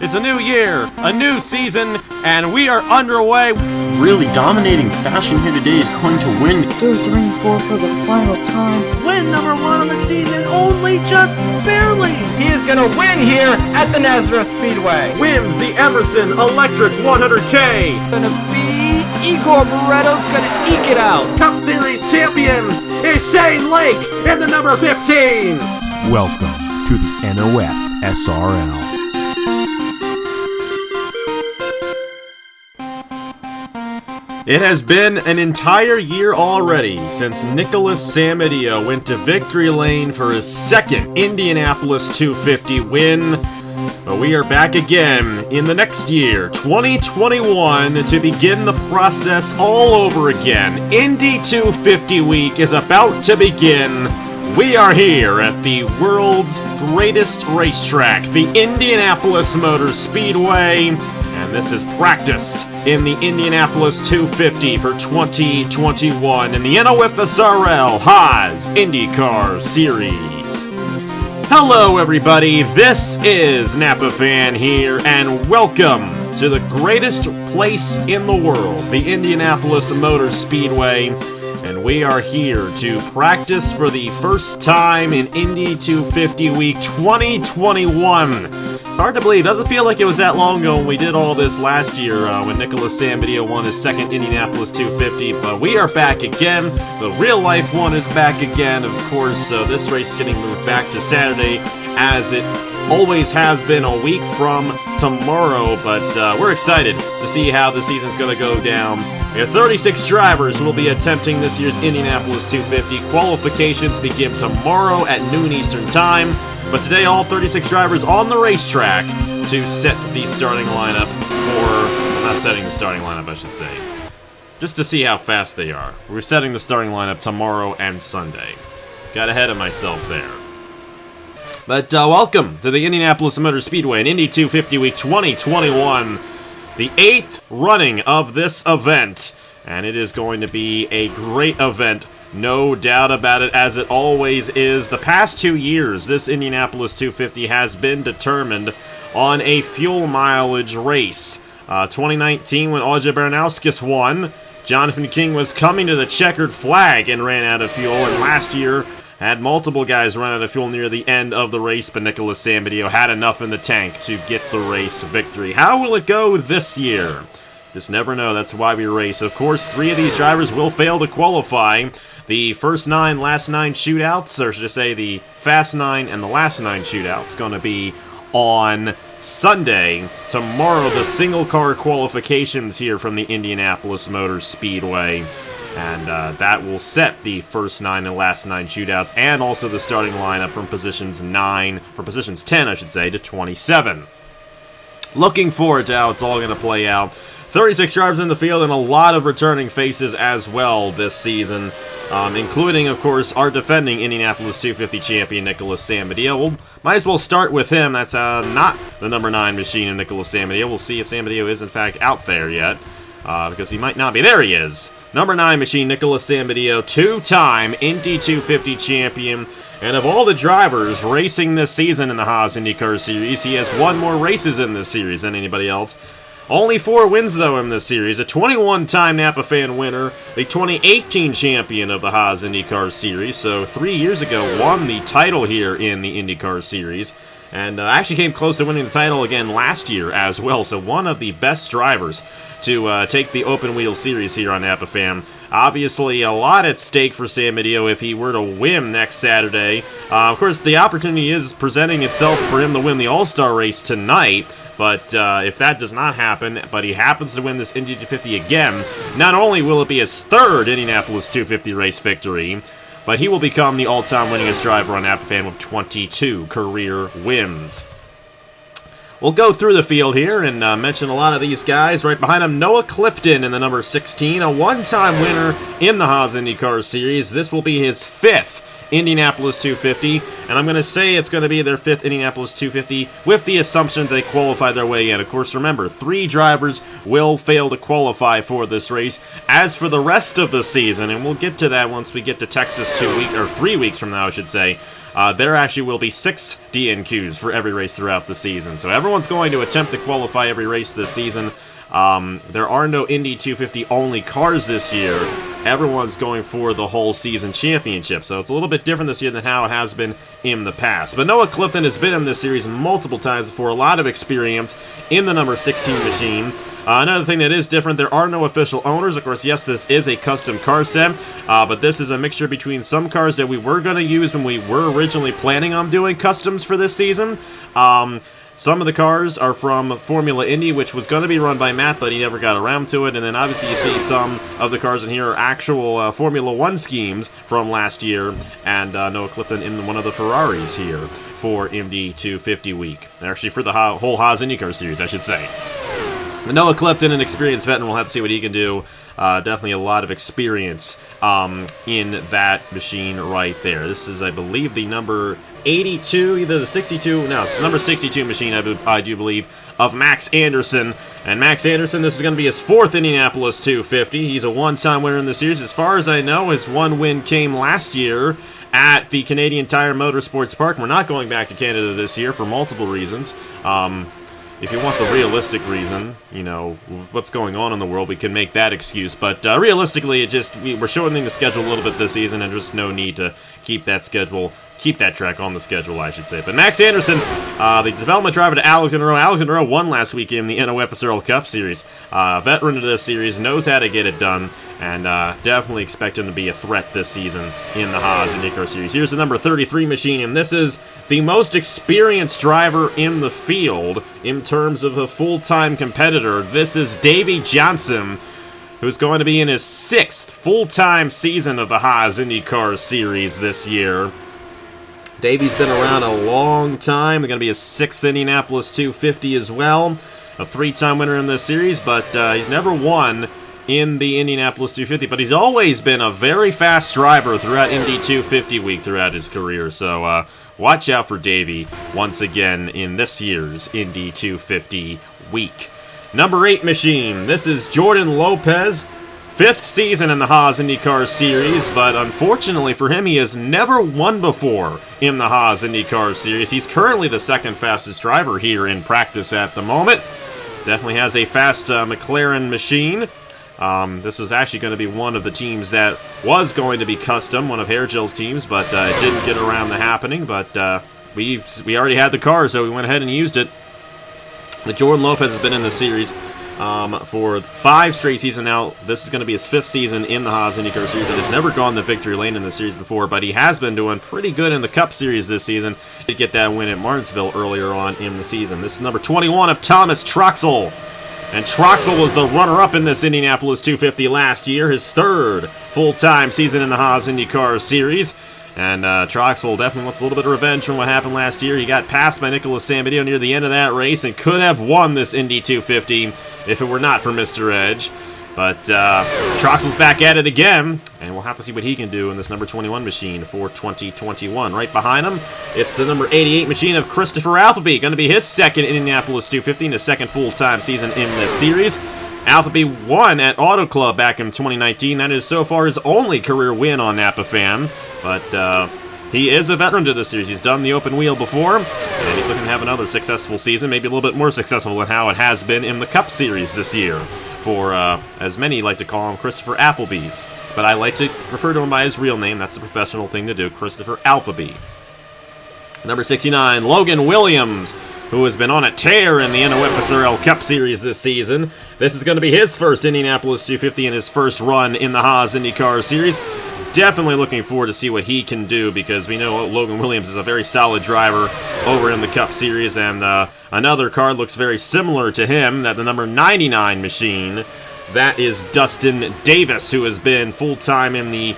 It's a new year, a new season, and we are underway. Really dominating fashion here today is going to win. 2, 3, 4 for the final time. Win number 1 on the season, only just barely. He is going to win here at the Nazareth Speedway. Wins the Emerson Electric 100K. Gonna be Igor Barretto's gonna eke it out. Cup Series champion is Shane Lake in the number 15. Welcome to the NOFSRL. It has been an entire year already since Nicholas Samadio went to victory lane for his second Indianapolis 250 win. But we are back again in the next year, 2021, to begin the process all over again. Indy 250 week is about to begin. We are here at the world's greatest racetrack, the Indianapolis Motor Speedway, and this is practice in the Indianapolis 250 for 2021 in the NOFSRL Haas IndyCar Series. Hello everybody, this is Napa Fan here, and welcome to the greatest place in the world, the Indianapolis Motor Speedway, and we are here to practice for the first time in Indy 250 Week 2021. Hard to believe, doesn't feel like it was that long ago when we did all this last year when Nicholas Samadio won his second Indianapolis 250, but we are back again. The real life one is back again, of course, so this race is getting moved back to Saturday as it always has been a week from tomorrow, but we're excited to see how the season's going to go down. We have 36 drivers who will be attempting this year's Indianapolis 250. Qualifications begin tomorrow at noon Eastern Time. But today, all 36 drivers on the racetrack to set the starting lineup not setting the starting lineup, I should say. Just to see how fast they are. We're setting the starting lineup tomorrow and Sunday. Got ahead of myself there. But welcome to the Indianapolis Motor Speedway in Indy 250 Week 2021. The 8th running of this event. And it is going to be a great event. No doubt about it, as it always is. The past 2 years, this Indianapolis 250 has been determined on a fuel mileage race. 2019, when Ajay Baranowskis won, Jonathan King was coming to the checkered flag and ran out of fuel, and last year had multiple guys run out of fuel near the end of the race, but Nicholas Samadio had enough in the tank to get the race victory. How will it go this year? Just never know, that's why we race. Of course, 3 of these drivers will fail to qualify. The first 9, last 9 shootouts, or should I say the fast 9 and the last 9 shootouts, going to be on Sunday. Tomorrow, the single car qualifications here from the Indianapolis Motor Speedway. And that will set the first 9 and last 9 shootouts, and also the starting lineup from positions 10, I should say, to 27. Looking forward to how it's all going to play out. 36 drivers in the field and a lot of returning faces as well this season, including, of course, our defending Indianapolis 250 champion, Nicholas Samadio. We'll might as well start with him. That's not the number 9 machine in Nicholas Samadio. We'll see if Samadio is, in fact, out there yet, because he might not be. There he is. Number 9 machine, Nicholas Samadio, 2-time Indy 250 champion. And of all the drivers racing this season in the Haas IndyCar Series, he has won more races in this series than anybody else. Only 4 wins, though, in this series. A 21-time Napa Fan winner, the 2018 champion of the Haas IndyCar Series, so 3 years ago won the title here in the IndyCar Series, and actually came close to winning the title again last year as well, so one of the best drivers to take the open wheel series here on Napa Fan. Obviously, a lot at stake for Samadio if he were to win next Saturday. Of course, the opportunity is presenting itself for him to win the All-Star race tonight. But if that does not happen, but he happens to win this Indy 250 again, not only will it be his 3rd Indianapolis 250 race victory, but he will become the all-time winningest driver on Napa Fan with 22 career wins. We'll go through the field here and mention a lot of these guys. Right behind him, Noah Clifton in the number 16, a one-time winner in the Haas IndyCar Series. This will be his 5th Indianapolis 250, and I'm going to say it's going to be their 5th Indianapolis 250 with the assumption that they qualify their way in. Of course, remember, 3 drivers will fail to qualify for this race. As for the rest of the season, and we'll get to that once we get to Texas 3 weeks from now, I should say, there actually will be 6 DNQs for every race throughout the season. So everyone's going to attempt to qualify every race this season. There are no Indy 250 only cars this year. Everyone's going for the whole season championship, so it's a little bit different this year than how it has been in the past. But Noah Clifton has been in this series multiple times before, a lot of experience in the number 16 machine. Another thing that is different, there are no official owners. Of course, yes, this is a custom car set, but this is a mixture between some cars that we were going to use when we were originally planning on doing customs for this season. Some of the cars are from Formula Indy, which was going to be run by Matt, but he never got around to it. And then obviously you see some of the cars in here are actual Formula 1 schemes from last year, and Noah Clifton in one of the Ferraris here for Indy 250 week. Actually, for the whole Haas IndyCar series, I should say. But Noah Clifton, an experienced veteran, we'll have to see what he can do. Definitely a lot of experience in that machine right there. This is, I believe, the number 82, either the 62, no, it's the number 62 machine, I do believe, of Max Anderson. And Max Anderson, this is going to be his 4th Indianapolis 250. He's a one-time winner in the series. As far as I know, his one win came last year at the Canadian Tire Motorsports Park. We're not going back to Canada this year for multiple reasons. If you want the realistic reason, you know, what's going on in the world, we can make that excuse. But realistically, we're shortening the schedule a little bit this season, and there's no need to keep that track on the schedule, I should say. But Max Anderson, the development driver to Alexander Rowe. Alexander Rowe won last week in the NOFSRL Cup Series. Veteran of this series, knows how to get it done, and definitely expect him to be a threat this season in the Haas IndyCar Series. Here's the number 33 machine, and this is the most experienced driver in the field in terms of a full-time competitor. This is Davey Johnson, who's going to be in his 6th full-time season of the Haas IndyCar Series this year. Davey's been around a long time. They're going to be his 6th Indianapolis 250 as well. A 3-time winner in this series, but he's never won in the Indianapolis 250. But he's always been a very fast driver throughout Indy 250 week throughout his career. So watch out for Davey once again in this year's Indy 250 week. Number 8 machine. This is Jordan Lopez. 5th season in the Haas IndyCar Series, but unfortunately for him, he has never won before in the Haas IndyCar Series. He's currently the 2nd fastest driver here in practice at the moment. Definitely has a fast McLaren machine. This was actually going to be one of the teams that was going to be custom, one of Hairgill's teams, but it didn't get around to happening. But we already had the car, so we went ahead and used it. But Jordan Lopez has been in the series for 5 straight seasons now. This is going to be his 5th season in the Haas IndyCar Series, and has never gone the victory lane in the series before, but he has been doing pretty good in the Cup Series this season. He did get that win at Martinsville earlier on in the season. This is number 21 of Thomas Troxel, and Troxel was the runner-up in this Indianapolis 250 last year, his 3rd full-time season in the Haas IndyCar Series. And Troxel definitely wants a little bit of revenge from what happened last year. He got passed by Nicholas Samedeo near the end of that race and could have won this Indy 250 if it were not for Mr. Edge. But Troxel's back at it again, and we'll have to see what he can do in this number 21 machine for 2021. Right behind him, it's the number 88 machine of Christopher Altheby. Going to be his 2nd Indianapolis 250 and his 2nd full-time season in this series. Altheby won at Auto Club back in 2019. That is so far his only career win on Napa Fan. But he is a veteran to this series. He's done the open wheel before, and he's looking to have another successful season, maybe a little bit more successful than how it has been in the Cup Series this year for, as many like to call him, Christopher Applebee's. But I like to refer to him by his real name. That's the professional thing to do, Christopher Altheby. Number 69, Logan Williams, who has been on a tear in the NOFSRL Cup Series this season. This is going to be his 1st Indianapolis 250 and his 1st run in the Haas IndyCar Series. Definitely looking forward to see what he can do, because we know Logan Williams is a very solid driver over in the Cup Series, and another car looks very similar to him, that the number 99 machine. That is Dustin Davis, who has been full-time in the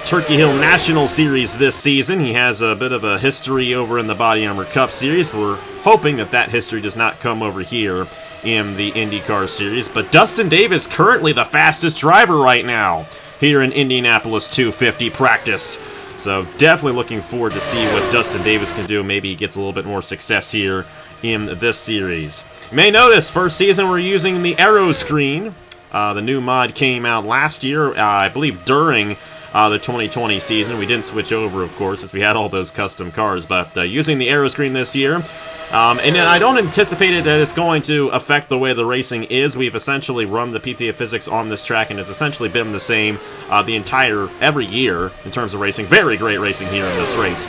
Turkey Hill National Series this season. He has a bit of a history over in the Body Armor Cup Series. We're hoping that history does not come over here in the IndyCar Series, but Dustin Davis currently the fastest driver right now here in Indianapolis 250 practice. So definitely looking forward to see what Dustin Davis can do. Maybe he gets a little bit more success here in this series. You may notice, 1st season we're using the Aero screen. The new mod came out last year, I believe during the 2020 season. We didn't switch over, of course, as we had all those custom cars, but using the aero screen this year. And I don't anticipate that it's going to affect the way the racing is. We've essentially run the PTA physics on this track, and it's essentially been the same every year in terms of racing. Very great racing here in this race.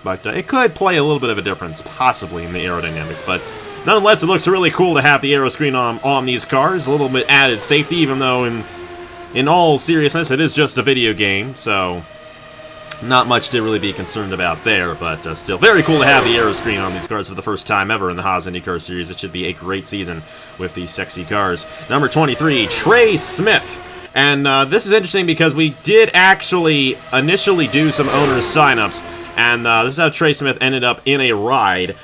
But it could play a little bit of a difference, possibly, in the aerodynamics. But nonetheless, it looks really cool to have the aero screen on these cars. A little bit added safety, even though in all seriousness, it is just a video game, so not much to really be concerned about there, but still very cool to have the aero screen on these cars for the first time ever in the Haas IndyCar Series. It should be a great season with these sexy cars. Number 23, Trey Smith. And this is interesting because we did actually initially do some owners signups, and this is how Trey Smith ended up in a ride.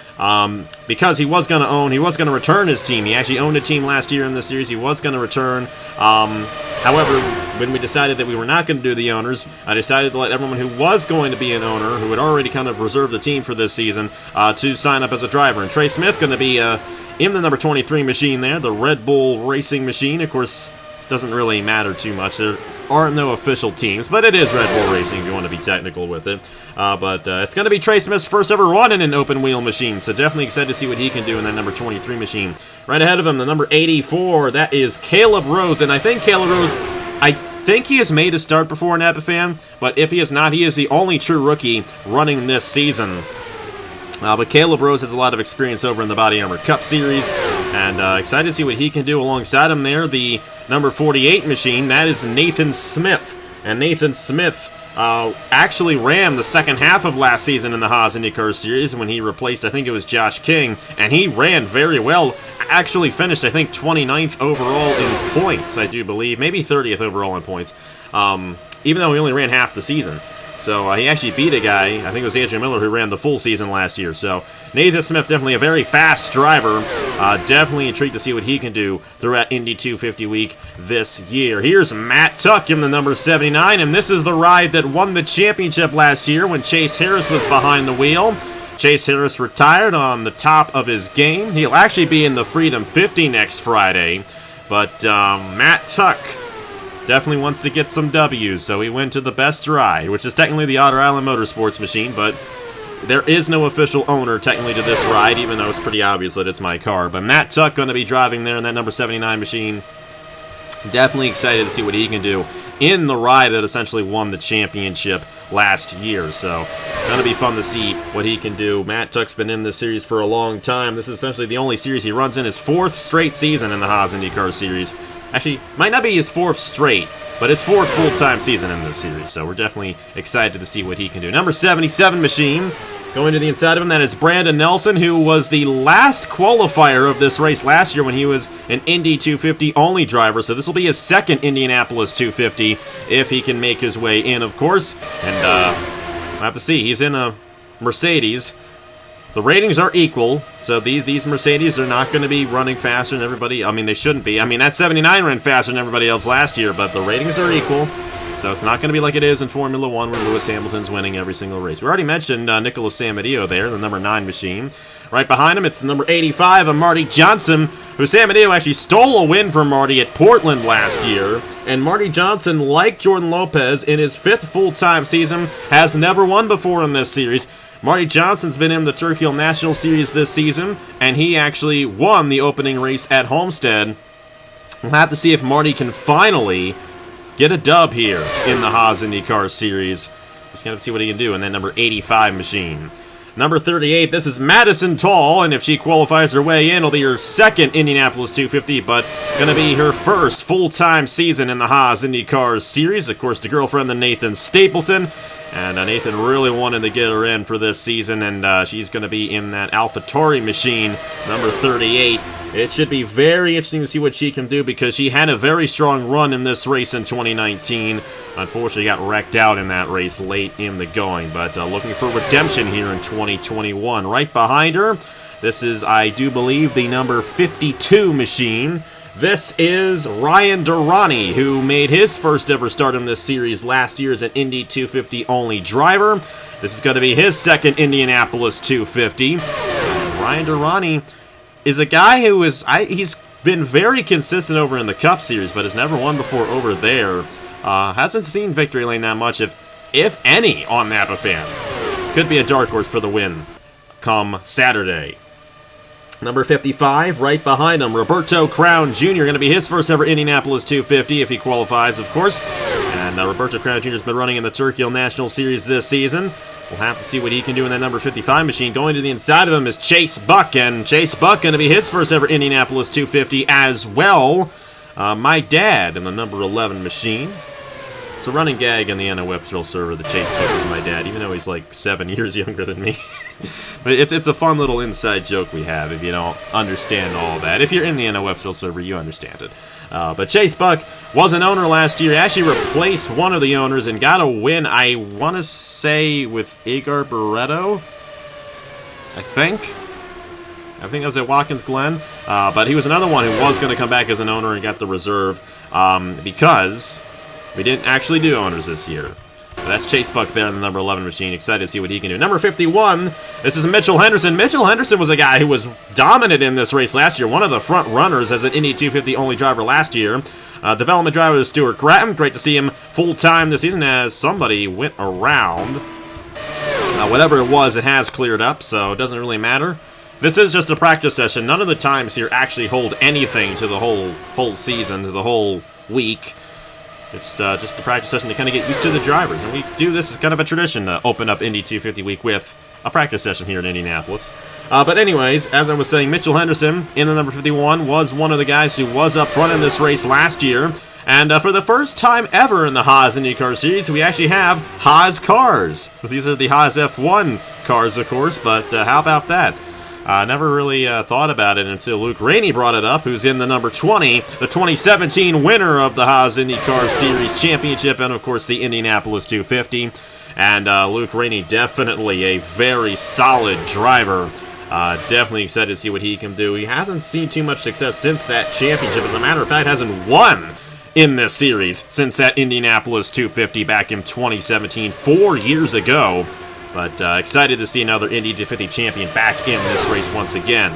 Because he was going to return his team. He actually owned a team last year in the series. He was going to return. However, when we decided that we were not going to do the owners, I decided to let everyone who was going to be an owner, who had already kind of reserved the team for this season, to sign up as a driver. And Trey Smith going to be in the number 23 machine there, the Red Bull Racing machine. Of course, doesn't really matter too much. There aren't no official teams, but it is Red Bull Racing if you want to be technical with it. But it's going to be Trey Smith's first ever run in an open wheel machine, so definitely excited to see what he can do in that number 23 machine. Right ahead of him, the number 84, that is Caleb Rose, and I think Caleb Rose, I think he has made a start before in Epiphan, but if he has not, he is the only true rookie running this season. But Caleb Rose has a lot of experience over in the Body Armor Cup Series, and excited to see what he can do alongside him there. The number 48 machine, that is Nathan Smith. And Nathan Smith actually ran the second half of last season in the Haas IndyCar Series when he replaced, I think it was Josh King, and he ran very well. Actually finished, I think, 29th overall in points, I do believe. Maybe 30th overall in points, even though he only ran half the season. So he actually beat a guy, I think it was Adrian Miller, who ran the full season last year. So Nathan Smith, definitely a very fast driver. Definitely intrigued to see what he can do throughout Indy 250 week this year. Here's Matt Tuck in the number 79, and this is the ride that won the championship last year when Chase Harris was behind the wheel. Chase Harris retired on the top of his game. He'll actually be in the Freedom 50 next Friday. But Matt Tuck definitely wants to get some W's, so he went to the best ride, which is technically the Otter Island Motorsports machine, but there is no official owner technically to this ride, even though it's pretty obvious that it's my car. But Matt Tuck going to be driving there in that number 79 machine. Definitely excited to see what he can do in the ride that essentially won the championship last year. So it's going to be fun to see what he can do. Matt Tuck's been in this series for a long time. This is essentially the only series he runs in his fourth straight season in the Haas IndyCar Series. Actually, might not be his fourth straight, but his fourth full-time season in this series. So we're definitely excited to see what he can do. Number 77 machine, going to the inside of him, that is Brandon Nelson, who was the last qualifier of this race last year when he was an Indy 250 only driver. So this will be his second Indianapolis 250 if he can make his way in, of course. And we'll have to see. He's in a Mercedes. The ratings are equal, so these Mercedes are not going to be running faster than everybody. I mean, they shouldn't be. I mean, that 79 ran faster than everybody else last year, but the ratings are equal, so it's not going to be like it is in Formula 1 where Lewis Hamilton's winning every single race. We already mentioned Nicholas Samadillo there, the number 9 machine. Right behind him, it's the number 85 of Marty Johnson, who Samadillo actually stole a win from Marty at Portland last year. And Marty Johnson, like Jordan Lopez, in his 5th full-time season, has never won before in this series. Marty Johnson's been in the Turkey Hill National Series this season, and he actually won the opening race at Homestead. We'll have to see if Marty can finally get a dub here in the Haas IndyCar Series. Just going to see what he can do in that number 85 machine. Number 38, this is Madison Tall, and if she qualifies her way in, it'll be her second Indianapolis 250, but going to be her first full-time season in the Haas IndyCar Series. Of course, the girlfriend of Nathan Stapleton. And Nathan really wanted to get her in for this season, and she's going to be in that AlphaTauri machine, number 38. It should be very interesting to see what she can do because she had a very strong run in this race in 2019. Unfortunately, got wrecked out in that race late in the going, but looking for redemption here in 2021. Right behind her, this is, I do believe, the number 52 machine. This is Ryan Durrani, who made his first ever start in this series last year as an Indy 250 only driver. This is going to be his second Indianapolis 250. Ryan Durrani is a guy who he's been very consistent over in the Cup Series, but has never won before over there. Hasn't seen victory lane that much, if any, on Napa fan. Could be a dark horse for the win come Saturday. Number 55, right behind him, Roberto Crown Jr. Going to be his first ever Indianapolis 250 if he qualifies, of course. And Roberto Crown Jr. has been running in the Turkey Hill National Series this season. We'll have to see what he can do in that number 55 machine. Going to the inside of him is Chase Buck, and Chase Buck going to be his first ever Indianapolis 250 as well. My dad in the number 11 machine. It's a running gag in the NOFSRL server that Chase Buck is my dad, even though he's like 7 years younger than me. But it's a fun little inside joke we have if you don't understand all that. If you're in the NOFSRL server, you understand it. But Chase Buck was an owner last year. He actually replaced one of the owners and got a win, I want to say, with Igor Barreto, I think that was at Watkins Glen. But he was another one who was going to come back as an owner and got the reserve because we didn't actually do owners this year. But that's Chase Buck there in the number 11 machine. Excited to see what he can do. Number 51, this is Mitchell Henderson. Mitchell Henderson was a guy who was dominant in this race last year. One of the front runners as an Indy 250 only driver last year. Development driver was Stuart Gratton. Great to see him full-time this season as somebody went around. Whatever it was, it has cleared up, so it doesn't really matter. This is just a practice session. None of the times here actually hold anything to the whole season, to the whole week. It's just a practice session to kind of get used to the drivers. And we do this as kind of a tradition to open up Indy 250 week with a practice session here in Indianapolis. But anyways, as I was saying, Mitchell Henderson in the number 51 was one of the guys who was up front in this race last year. And for the first time ever in the Haas IndyCar Series, we actually have Haas cars. These are the Haas F1 cars, of course, but how about that? Never really thought about it until Luke Rainey brought it up, who's in the number 20, the 2017 winner of the Haas IndyCar Series Championship, and of course the Indianapolis 250. And Luke Rainey, definitely a very solid driver. Definitely excited to see what he can do. He hasn't seen too much success since that championship. As a matter of fact, hasn't won in this series since that Indianapolis 250 back in 2017, 4 years ago. But excited to see another Indy 250 champion back in this race once again.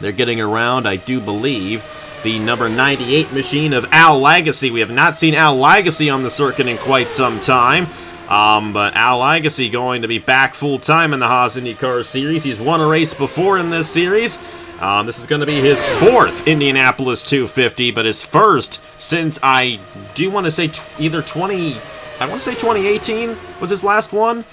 They're getting around, I do believe, the number 98 machine of Al Lagacy. We have not seen Al Lagacy on the circuit in quite some time. But Al Lagacy going to be back full-time in the Haas IndyCar Series. He's won a race before in this series. This is going to be his fourth Indianapolis 250, but his first since I do want to say either 2018 was his last one.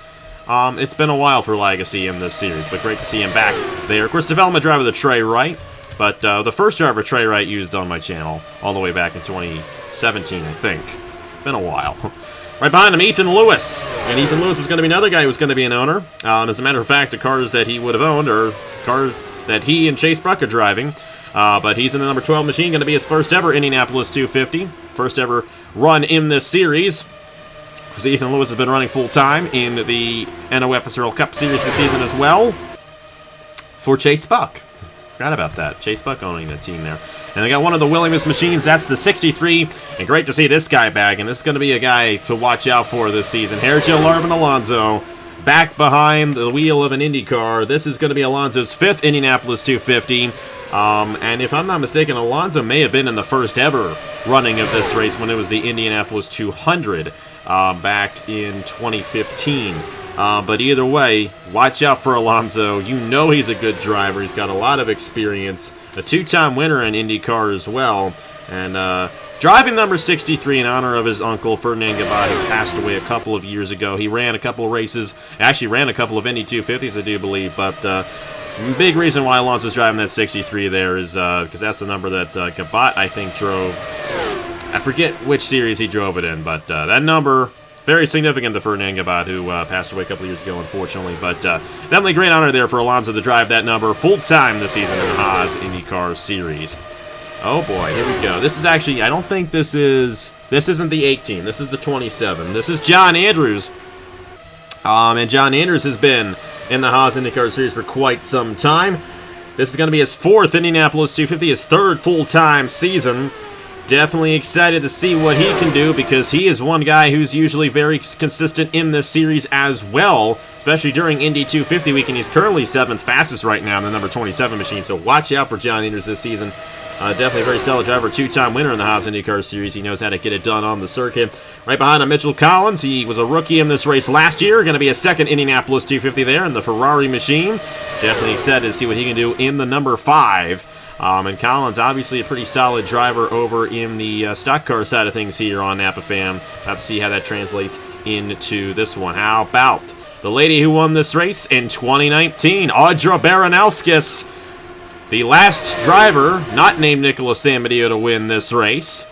It's been a while for Lagacy in this series, but great to see him back there. Of course, development driver the Trey Wright, but the first driver Trey Wright used on my channel all the way back in 2017, I think. Been a while. Right behind him, Ethan Lewis. And Ethan Lewis was going to be another guy who was going to be an owner. As a matter of fact, the cars that he would have owned are cars that he and Chase Buck are driving. But he's in the number 12 machine, going to be his first ever Indianapolis 250. First ever run in this series. Because Ethan Lewis has been running full-time in the NOFSRL Cup Series this season as well for Chase Buck. Forgot about that. Chase Buck owning the team there. And they got one of the Williams machines. That's the 63. And great to see this guy back. And this is going to be a guy to watch out for this season. Hergel Larvin Alonso back behind the wheel of an IndyCar. This is going to be Alonso's fifth Indianapolis 250. And if I'm not mistaken, Alonso may have been in the first ever running of this race when it was the Indianapolis 200 back in 2015. But either way, watch out for Alonso. You know he's a good driver. He's got a lot of experience. A two-time winner in IndyCar as well. And driving number 63 in honor of his uncle, Ferdinand Gabbat, who passed away a couple of years ago. He ran a couple of races. Actually ran a couple of Indy 250s, I do believe. But big reason why Alonso's driving that 63 there is because that's the number that Gabbat, I think, drove. I forget which series he drove it in, but that number, very significant to Ferdinand Gabbat, who passed away a couple of years ago, unfortunately. But definitely great honor there for Alonso to drive that number full-time this season in the Haas IndyCar Series. Oh boy, here we go. This is actually, I don't think this isn't the 18. This is the 27. This is John Andrews. And John Andrews has been in the Haas IndyCar Series for quite some time. This is going to be his fourth Indianapolis 250, his third full-time season. Definitely excited to see what he can do because he is one guy who's usually very consistent in this series as well, especially during Indy 250 week, and he's currently 7th fastest right now in the number 27 machine, so watch out for John Andrews this season. Definitely a very solid driver, two-time winner in the Haas IndyCar Series. He knows how to get it done on the circuit. Right behind him, Mitchell Collins. He was a rookie in this race last year. Going to be a second Indianapolis 250 there in the Ferrari machine. Definitely excited to see what he can do in the number 5. And Collins, obviously a pretty solid driver over in the stock car side of things here on Napa Fam. Have to see how that translates into this one. How about the lady who won this race in 2019, Audra Baranowskis, the last driver not named Nicholas Samadeo to win this race.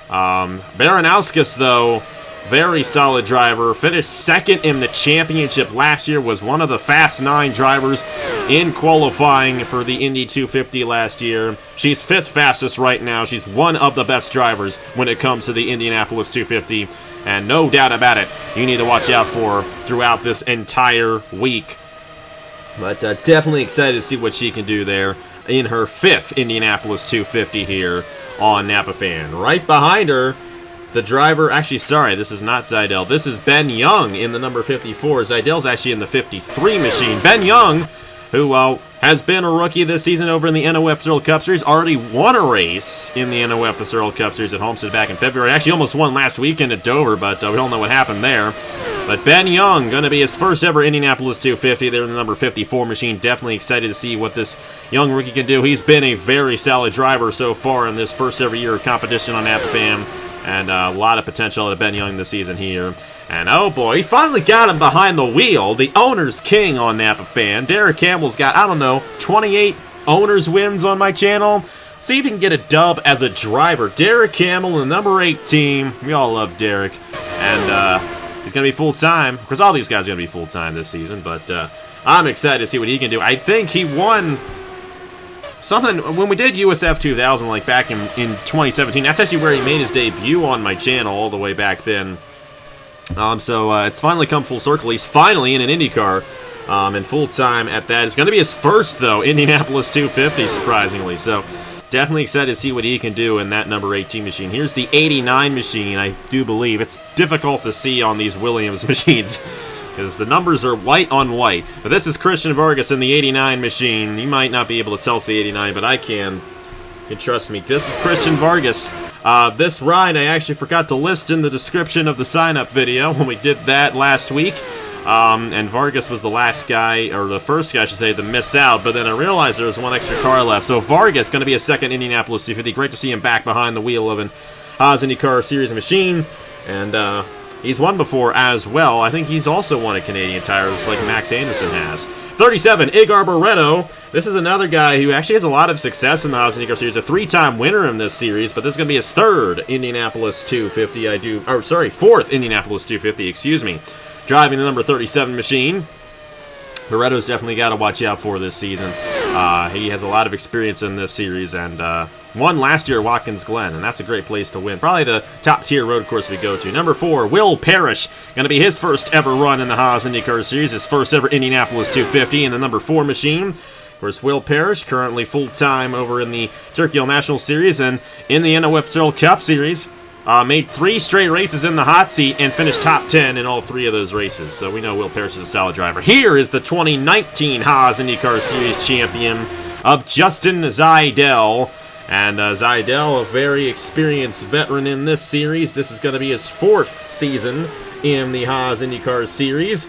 Baranowskis, though, very solid driver. Finished second in the championship last year. Was one of the Fast 9 drivers in qualifying for the Indy 250 last year. She's 5th fastest right now. She's one of the best drivers when it comes to the Indianapolis 250. And no doubt about it, you need to watch out for her throughout this entire week. But definitely excited to see what she can do there in her 5th Indianapolis 250 here on Napa Fan. Right behind her, the driver, actually, sorry, this is not Zidell. This is Ben Young in the number 54. Zidell's actually in the 53 machine. Ben Young, who has been a rookie this season over in the NOFSRL Cup Series, already won a race in the NOFSRL Cup Series at Homestead back in February. Actually, almost won last weekend at Dover, but we don't know what happened there. But Ben Young, going to be his first ever Indianapolis 250 there in the number 54 machine. Definitely excited to see what this young rookie can do. He's been a very solid driver so far in this first ever year of competition on Napa Fam. And a lot of potential out of Ben Young this season here. And oh boy, he finally got him behind the wheel. The owner's king on Napa Fan. Derek Campbell's got, I don't know, 28 owner's wins on my channel. See if he can get a dub as a driver. Derek Campbell in the number 8 team. We all love Derek. And he's going to be full-time. Of course, all these guys are going to be full-time this season. But I'm excited to see what he can do. I think he won something when we did USF 2000, like back in 2017. That's actually where he made his debut on my channel all the way back then. So it's finally come full circle. He's finally in an IndyCar and full-time at that. It's going to be his first, though, Indianapolis 250, surprisingly. So definitely excited to see what he can do in that number 18 machine. Here's the 89 machine, I do believe. It's difficult to see on these Williams machines because the numbers are white on white. But this is Christian Vargas in the 89 machine. You might not be able to tell it's the 89, but I can. You can trust me. This is Christian Vargas. This ride I actually forgot to list in the description of the sign-up video when we did that last week. And Vargas was the last guy, or the first guy, I should say, to miss out. But then I realized there was one extra car left. So Vargas going to be a second Indianapolis 250. Great to see him back behind the wheel of an Haas IndyCar Series machine. And he's won before as well. I think he's also won a Canadian tire, just like Max Anderson has. 37, Igor Barreto. This is another guy who actually has a lot of success in the Haas IndyCar Series. A 3-time winner in this series, but this is going to be his 3rd Indianapolis 250. 4th Indianapolis 250, excuse me. Driving the number 37 machine. Barreto's definitely got to watch out for this season. He has a lot of experience in this series and won last year at Watkins Glen, and that's a great place to win. Probably the top-tier road course we go to. Number 4, Will Parrish. Going to be his first ever run in the Haas IndyCar Series, his first ever Indianapolis 250 in the number 4 machine. Of course, Will Parrish, currently full-time over in the Turkey National Series and in the NOFSRL Cup Series. Made 3 straight races in the hot seat and finished top 10 in all 3 of those races. So we know Will Parrish is a solid driver. Here is the 2019 Haas IndyCar Series champion of Justin Zidell. And Zidell, a very experienced veteran in this series. This is going to be his 4th season in the Haas IndyCar Series.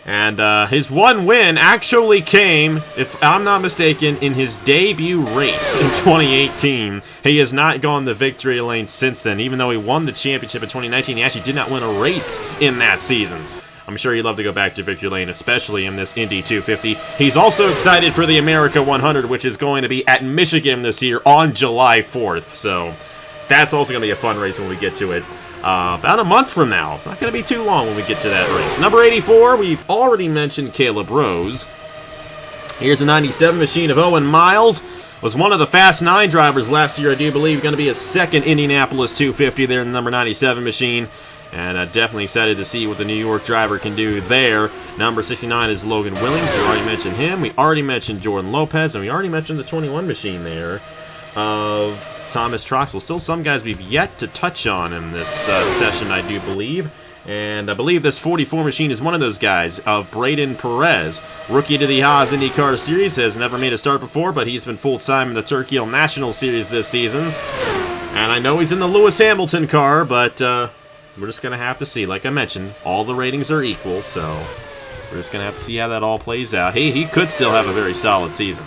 And his one win actually came, if I'm not mistaken, in his debut race in 2018. He has not gone the victory lane since then. Even though he won the championship in 2019, he actually did not win a race in that season. I'm sure he'd love to go back to victory lane, especially in this Indy 250. He's also excited for the America 100, which is going to be at Michigan this year on July 4th. So that's also going to be a fun race when we get to it. About a month from now. It's not going to be too long when we get to that race. Number 84, we've already mentioned Caleb Rose. Here's a 97 machine of Owen Miles. Was one of the Fast 9 drivers last year, I do believe. Going to be his 2nd Indianapolis 250 there in the number 97 machine. And definitely excited to see what the New York driver can do there. Number 69 is Logan Williams. We already mentioned him. We already mentioned Jordan Lopez. And we already mentioned the 21 machine there of Thomas Troxell. Still some guys we've yet to touch on in this session, I do believe. And I believe this 44 machine is one of those guys, of Braden Perez. Rookie to the Haas IndyCar Series, has never made a start before, but he's been full-time in the Turkey Hill National Series this season. And I know he's in the Lewis Hamilton car, but we're just going to have to see. Like I mentioned, all the ratings are equal, so we're just going to have to see how that all plays out. Hey, he could still have a very solid season.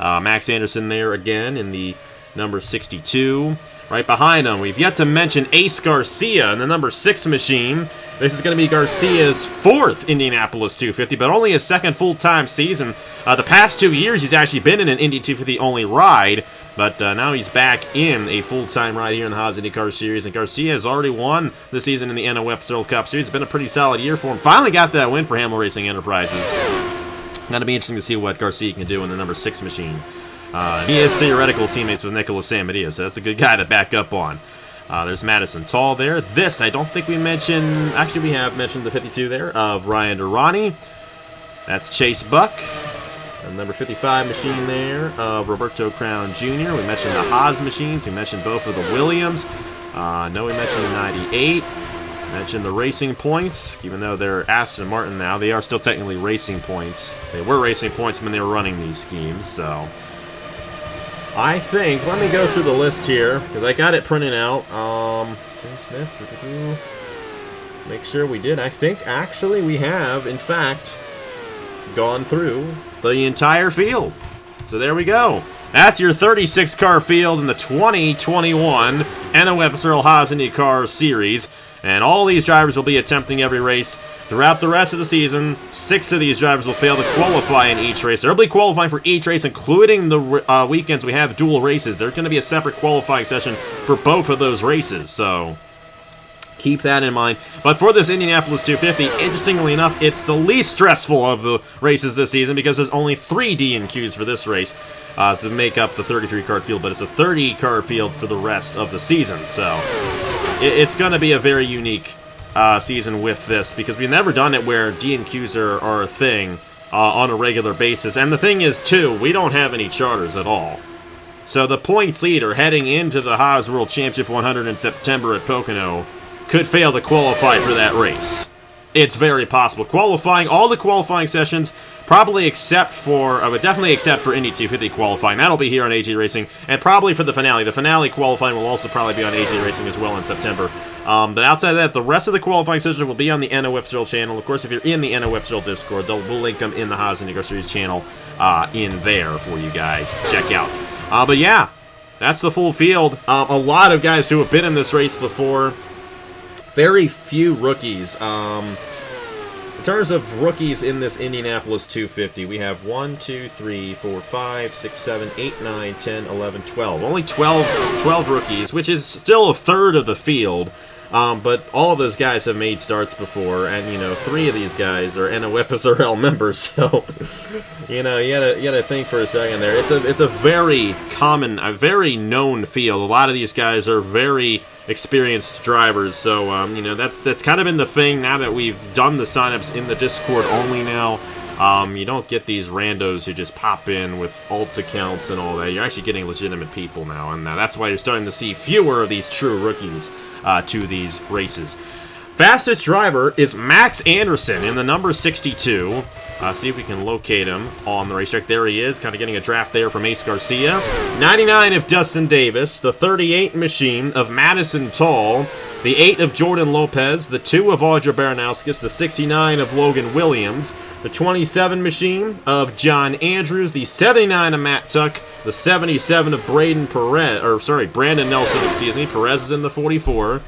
Max Anderson there again in the number 62. Right behind him, we've yet to mention Ace Garcia in the number 6 machine. This is going to be Garcia's 4th Indianapolis 250, but only his 2nd full-time season. The past 2 years, he's actually been in an Indy 250 only ride, but now he's back in a full-time ride here in the Haas IndyCar Series, and Garcia has already won this season in the NOFSRL Cup Series. It's been a pretty solid year for him. Finally got that win for Hamill Racing Enterprises. Going to be interesting to see what Garcia can do in the number 6 machine. He is theoretical teammates with Nicholas Samedeo, so that's a good guy to back up on. There's Madison Tall there. This, I don't think we mentioned... Actually, we have mentioned the 52 there of Ryan Durrani. That's Chase Buck. The number 55 machine there of Roberto Crown Jr. We mentioned the Haas machines. We mentioned both of the Williams. No, we mentioned the 98. Mentioned the Racing Points. Even though they're Aston Martin now, they are still technically Racing Points. They were Racing Points when they were running these schemes, so... I think, let me go through the list here, because I got it printed out. Make sure we did. I think, actually, we have, in fact, gone through the entire field. So there we go. That's your 36-car field in the 2021 NOFSRL Haas IndyCar Series. And all these drivers will be attempting every race throughout the rest of the season. 6 of these drivers will fail to qualify in each race. They'll be qualifying for each race, including the weekends we have dual races. There's going to be a separate qualifying session for both of those races, so keep that in mind. But for this Indianapolis 250, interestingly enough, it's the least stressful of the races this season because there's only 3 D&Qs for this race to make up the 33-car field, but it's a 30-car field for the rest of the season, so... It's going to be a very unique season with this because we've never done it where D&Qs are a thing on a regular basis. And the thing is, too, we don't have any charters at all. So the points leader heading into the Haas World Championship 100 in September at Pocono could fail to qualify for that race. It's very possible. Qualifying, all the qualifying sessions, probably except for, definitely except for Indy 250 qualifying. That'll be here on AJ Racing, and probably for the finale. The finale qualifying will also probably be on AJ Racing as well in September. But outside of that, the rest of the qualifying session will be on the NOFSRL channel. Of course, if you're in the NOFSRL Discord, we'll link them in the Haas IndyCar Series channel in there for you guys to check out. But yeah, that's the full field. A lot of guys who have been in this race before. Very few rookies. In terms of rookies in this Indianapolis 250, we have 1, 2, 3, 4, 5, 6, 7, 8, 9, 10, 11, 12. Only 12 rookies, which is still a third of the field. But all of those guys have made starts before, and, you know, 3 of these guys are NOFSRL members, so, you know, you gotta think for a second there. It's a very common, a very known field. A lot of these guys are very experienced drivers, so, you know, that's kind of been the thing now that we've done the signups in the Discord only now. You don't get these randos who just pop in with alt accounts and all that. You're actually getting legitimate people now, and that's why you're starting to see fewer of these true rookies to these races. Fastest driver is Max Anderson in the number 62. See if we can locate him on the racetrack. There he is, kind of getting a draft there from Ace Garcia. 99 of Dustin Davis, the 38 machine of Madison Tall, the 8 of Jordan Lopez, the 2 of Audra Baranowskis, the 69 of Logan Williams, the 27 machine of John Andrews, the 79 of Matt Tuck, the 77 of Brandon Nelson, excuse me. Perez is in the 44.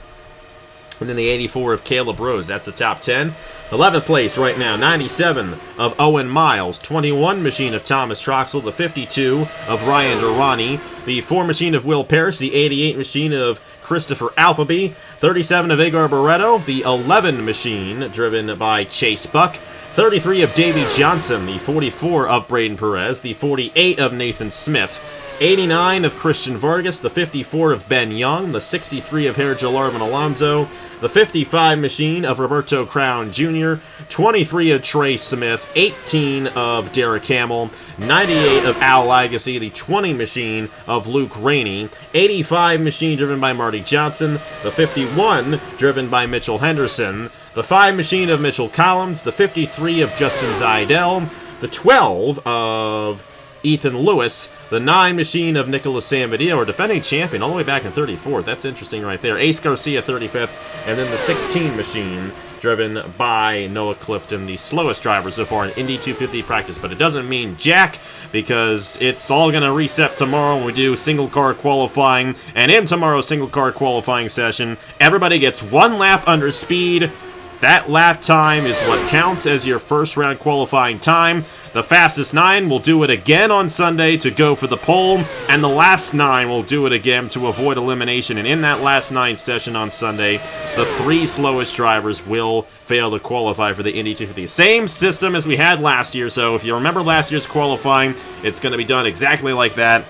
And then the 84 of Caleb Rose. That's the top 10. 11th place right now, 97 of Owen Miles. 21 machine of Thomas Troxell. The 52 of Ryan Durrani. The 4 machine of Will Parrish. The 88 machine of Christopher Alphaby. 37 of Igor Barreto. The 11 machine driven by Chase Buck. 33 of Davey Johnson. The 44 of Braden Perez. The 48 of Nathan Smith. 89 of Christian Vargas, the 54 of Ben Young, the 63 of Hergel Arvin Alonso, the 55 machine of Roberto Crown Jr., 23 of Trey Smith, 18 of Derek Hamill, 98 of Al Lagasse, the 20 machine of Luke Rainey, 85 machine driven by Marty Johnson, the 51 driven by Mitchell Henderson, the 5 machine of Mitchell Collins, the 53 of Justin Zaidel, the 12 of Ethan Lewis, the 9 machine of Nicholas Samedillo, our defending champion, all the way back in 34th. That's interesting right there. Ace Garcia, 35th, and then the 16 machine, driven by Noah Clifton, the slowest driver so far in Indy 250 practice. But it doesn't mean jack, because it's all going to reset tomorrow when we do single car qualifying. And in tomorrow's single car qualifying session, everybody gets 1 lap under speed. That lap time is what counts as your first round qualifying time. The fastest 9 will do it again on Sunday to go for the pole, and the last 9 will do it again to avoid elimination. And in that last 9 session on Sunday, the 3 slowest drivers will fail to qualify for the Indy 250. Same system as we had last year, so if you remember last year's qualifying, it's going to be done exactly like that.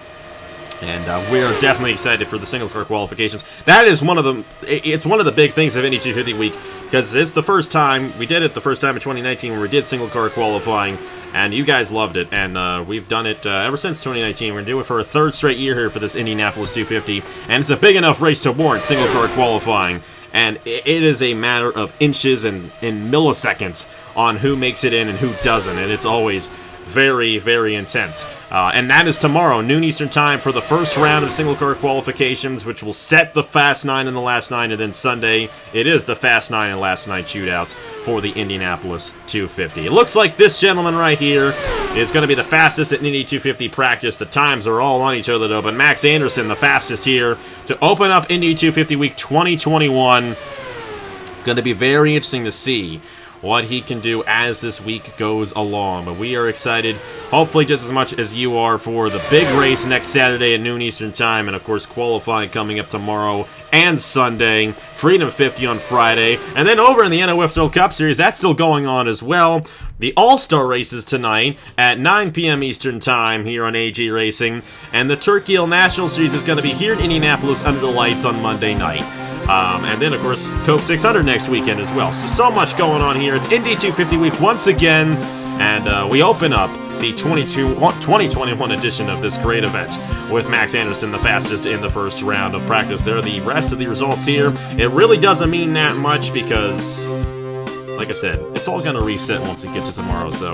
And we're definitely excited for the single car qualifications. That is one of the big things of Indy 250 week, because it's the first time, we did it the first time in 2019 where we did single car qualifying, and you guys loved it, and we've done it ever since 2019. We're going to do it for a 3rd straight year here for this Indianapolis 250, and it's a big enough race to warrant single car qualifying, and it is a matter of inches and milliseconds on who makes it in and who doesn't, and it's always very, very intense. And that is tomorrow, noon Eastern time, for the first round of single car qualifications, which will set the Fast 9 and the Last 9, and then Sunday, it is the Fast 9 and Last 9 shootouts for the Indianapolis 250. It looks like this gentleman right here is going to be the fastest at Indy 250 practice. The times are all on each other, though, but Max Anderson, the fastest here, to open up Indy 250 week 2021. It's going to be very interesting to see what he can do as this week goes along. But we are excited, hopefully just as much as you are, for the big race next Saturday at noon Eastern time, and of course qualifying coming up tomorrow and Sunday, Freedom 50 on Friday, and then over in the NOFSRL Cup Series, that's still going on as well. The All-Star races tonight at 9 p.m. Eastern time here on AG Racing, and the Turkey Hill National Series is going to be here in Indianapolis under the lights on Monday night. And then, of course, Coke 600 next weekend as well. So much going on here. It's Indy 250 week once again, and we open up the 2021 edition of this great event with Max Anderson, the fastest in the first round of practice. There are the rest of the results here. It really doesn't mean that much because, like I said, it's all going to reset once it gets to tomorrow. So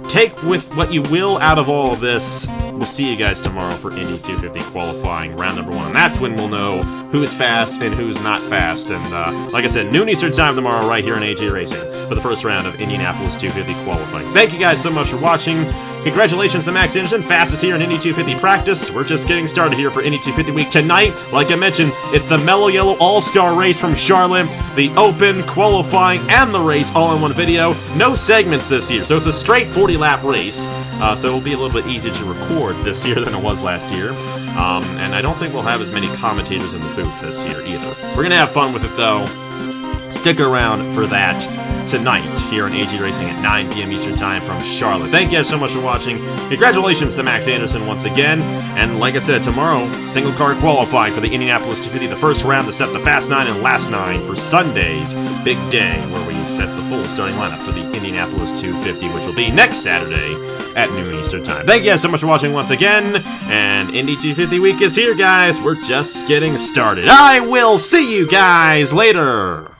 take with what you will out of all of this. We'll see you guys tomorrow for Indy 250 qualifying round number 1. And that's when we'll know who's fast and who's not fast. And like I said, noon Eastern time tomorrow right here on AJ Racing for the first round of Indianapolis 250 qualifying. Thank you guys so much for watching. Congratulations to Max Anderson, fastest here in Indy 250 practice. We're just getting started here for Indy 250 week. Tonight, like I mentioned, it's the Mellow Yellow All-Star race from Charlotte, the Open, qualifying, and the race all in one video. No segments this year, so it's a straight 40-lap race. So it'll be a little bit easier to record this year than it was last year. And I don't think we'll have as many commentators in the booth this year either. We're going to have fun with it, though. Stick around for that tonight here on AG Racing at 9 p.m. Eastern Time from Charlotte. Thank you guys so much for watching. Congratulations to Max Anderson once again. And like I said, tomorrow, single car qualifying for the Indianapolis 250, the first round to set the Fast 9 and Last 9 for Sunday's big day, where we set the full starting lineup for the Indianapolis 250, which will be next Saturday at noon Eastern Time. Thank you guys so much for watching once again. And Indy 250 week is here, guys. We're just getting started. I will see you guys later.